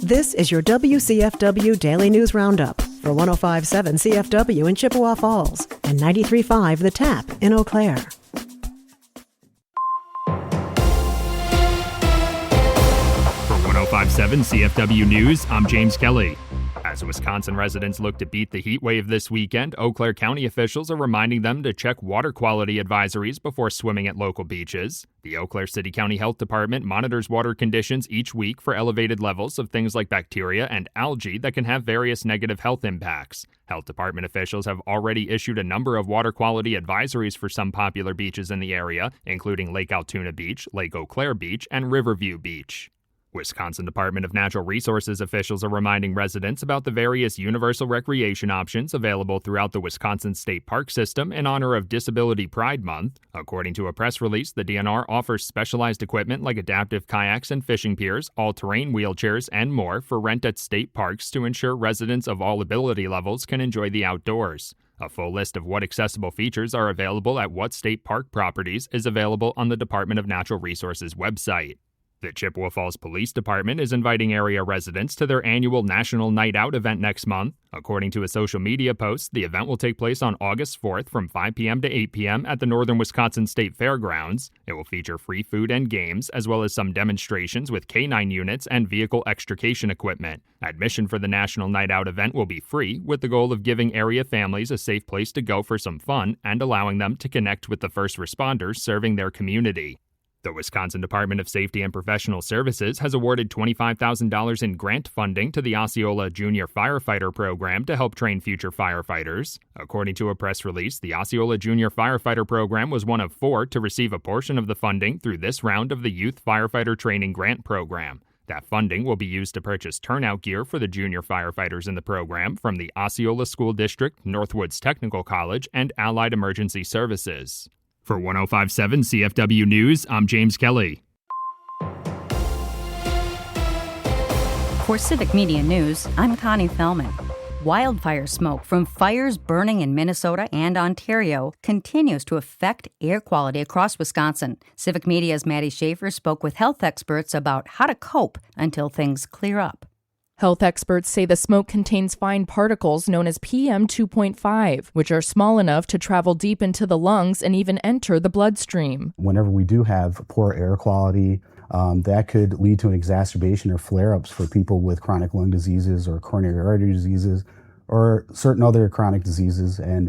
This is your WCFW Daily News Roundup for 105.7 CFW in Chippewa Falls and 93.5 The Tap in Eau Claire. For 105.7 CFW News, I'm James Kelly. As Wisconsin residents look to beat the heat wave this weekend, Eau Claire County officials are reminding them to check water quality advisories before swimming at local beaches. The Eau Claire City County Health Department monitors water conditions each week for elevated levels of things like bacteria and algae that can have various negative health impacts. Health Department officials have already issued a number of water quality advisories for some popular beaches in the area, including Lake Altoona Beach, Lake Eau Claire Beach, and Riverview Beach. Wisconsin Department of Natural Resources officials are reminding residents about the various universal recreation options available throughout the Wisconsin State Park system in honor of Disability Pride Month. According to a press release, the DNR offers specialized equipment like adaptive kayaks and fishing piers, all-terrain wheelchairs, and more for rent at state parks to ensure residents of all ability levels can enjoy the outdoors. A full list of what accessible features are available at what state park properties is available on the Department of Natural Resources website. The Chippewa Falls Police Department is inviting area residents to their annual National Night Out event next month. According to a social media post, the event will take place on August 4th from 5 p.m. to 8 p.m. at the Northern Wisconsin State Fairgrounds. It will feature free food and games, as well as some demonstrations with K9 units and vehicle extrication equipment. Admission for the National Night Out event will be free, with the goal of giving area families a safe place to go for some fun and allowing them to connect with the first responders serving their community. The Wisconsin Department of Safety and Professional Services has awarded $25,000 in grant funding to the Osceola Junior Firefighter Program to help train future firefighters. According to a press release, the Osceola Junior Firefighter Program was one of 4 to receive a portion of the funding through this round of the Youth Firefighter Training Grant Program. That funding will be used to purchase turnout gear for the junior firefighters in the program from the Osceola School District, Northwoods Technical College, and Allied Emergency Services. For 105.7 CFW News, I'm James Kelly. For Civic Media News, I'm Connie Fellman. Wildfire smoke from fires burning in Minnesota and Ontario continues to affect air quality across Wisconsin. Civic Media's Maddie Schaefer spoke with health experts about how to cope until things clear up. Health experts say the smoke contains fine particles known as PM 2.5, which are small enough to travel deep into the lungs and even enter the bloodstream. Whenever we do have poor air quality, that could lead to an exacerbation or flare-ups for people with chronic lung diseases or coronary artery diseases or certain other chronic diseases, and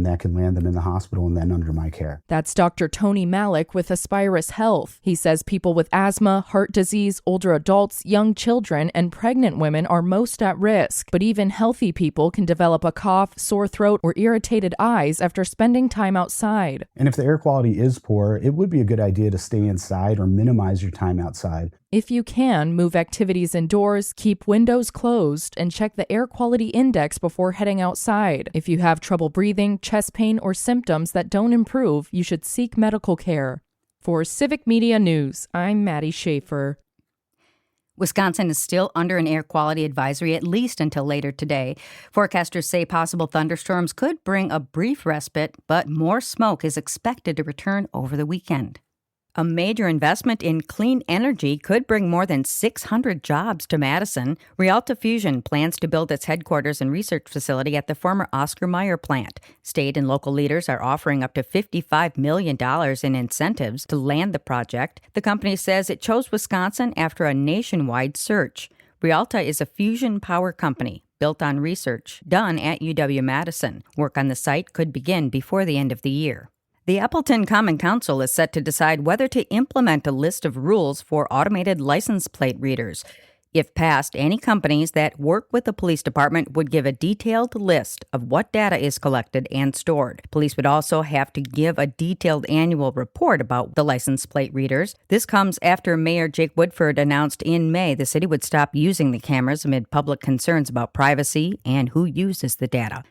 that could land them in the hospital and then under my care. That's Dr. Tony Malik with Aspirus Health. He says people with asthma, heart disease, older adults, young children, and pregnant women are most at risk. But even healthy people can develop a cough, sore throat, or irritated eyes after spending time outside. And if the air quality is poor, it would be a good idea to stay inside or minimize your time outside. If you can, move activities indoors, keep windows closed, and check the air quality index before heading outside. If you have trouble breathing, chest pain, or symptoms that don't improve, you should seek medical care. For Civic Media News, I'm Maddie Schaefer. Wisconsin is still under an air quality advisory at least until later today. Forecasters say possible thunderstorms could bring a brief respite, but more smoke is expected to return over the weekend. A major investment in clean energy could bring more than 600 jobs to Madison. Rialta Fusion plans to build its headquarters and research facility at the former Oscar Mayer plant. State and local leaders are offering up to $55 million in incentives to land the project. The company says it chose Wisconsin after a nationwide search. Rialta is a fusion power company built on research done at UW-Madison. Work on the site could begin before the end of the year. The Appleton Common Council is set to decide whether to implement a list of rules for automated license plate readers. If passed, any companies that work with the police department would give a detailed list of what data is collected and stored. Police would also have to give a detailed annual report about the license plate readers. This comes after Mayor Jake Woodford announced in May the city would stop using the cameras amid public concerns about privacy and who uses the data.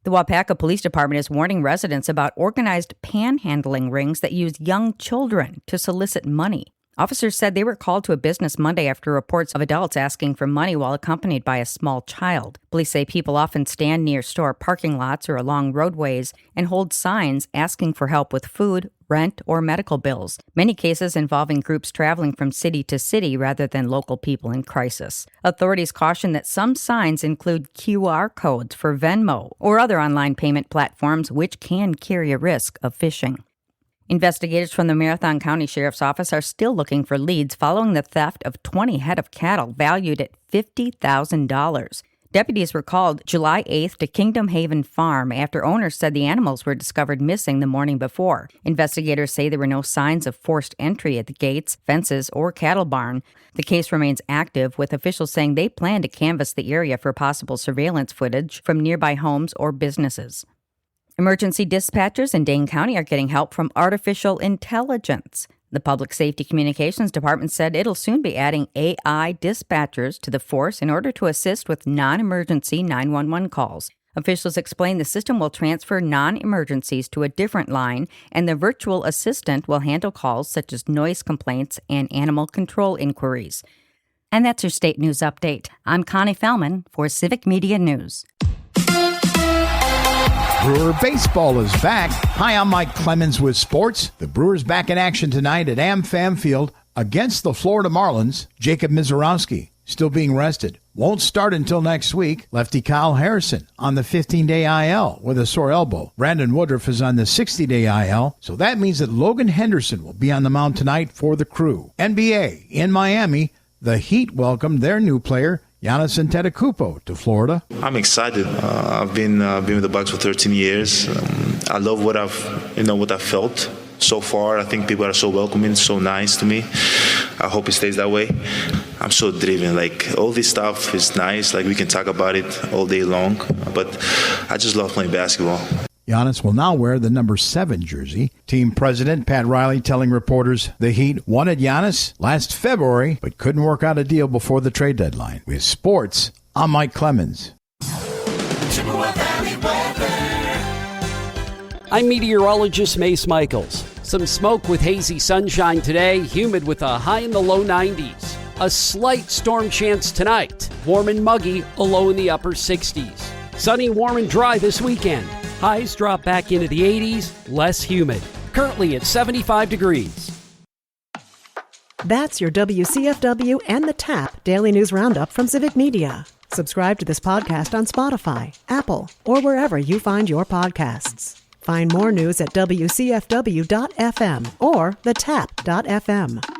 The Wapaka Police Department is warning residents about organized panhandling rings that use young children to solicit money. Officers said they were called to a business Monday after reports of adults asking for money while accompanied by a small child. Police say people often stand near store parking lots or along roadways and hold signs asking for help with food, rent, or medical bills, many cases involving groups traveling from city to city rather than local people in crisis. Authorities caution that some signs include QR codes for Venmo or other online payment platforms, which can carry a risk of phishing. Investigators from the Marathon County Sheriff's Office are still looking for leads following the theft of 20 head of cattle valued at $50,000. Deputies were called July 8th to Kingdom Haven Farm after owners said the animals were discovered missing the morning before. Investigators say there were no signs of forced entry at the gates, fences, or cattle barn. The case remains active, with officials saying they plan to canvass the area for possible surveillance footage from nearby homes or businesses. Emergency dispatchers in Dane County are getting help from artificial intelligence. The Public Safety Communications Department said it'll soon be adding AI dispatchers to the force in order to assist with non-emergency 911 calls. Officials explain the system will transfer non-emergencies to a different line, and the virtual assistant will handle calls such as noise complaints and animal control inquiries. And that's your state news update. I'm Connie Fellman for Civic Media News. Brewer baseball is back. Hi, I'm Mike Clemens with sports. The Brewers back in action tonight at AmFam Field against the Florida Marlins. Jacob Mizorowski still being rested. Won't start until next week. Lefty Kyle Harrison on the 15-day IL with a sore elbow. Brandon Woodruff is on the 60-day IL. So that means that Logan Henderson will be on the mound tonight for the Crew. NBA in Miami, the Heat welcomed their new player, Giannis Antetokounmpo, to Florida. I'm excited. I've been with the Bucks for 13 years. I love what I've felt so far. I think people are so welcoming, so nice to me. I hope it stays that way. I'm so driven. Like, all this stuff is nice. Like, we can talk about it all day long. But I just love playing basketball. Giannis will now wear the number 7 jersey. Team president Pat Riley telling reporters the Heat wanted Giannis last February, but couldn't work out a deal before the trade deadline. With sports, I'm Mike Clemens. I'm meteorologist Mace Michaels. Some smoke with hazy sunshine today, humid with a high in the low 90s. A slight storm chance tonight. Warm and muggy, a low in the upper 60s. Sunny, warm, and dry this weekend. Highs drop back into the 80s, less humid. Currently at 75 degrees. That's your WCFW and the TAP Daily News Roundup from Civic Media. Subscribe to this podcast on Spotify, Apple, or wherever you find your podcasts. Find more news at WCFW.FM or thetap.fm.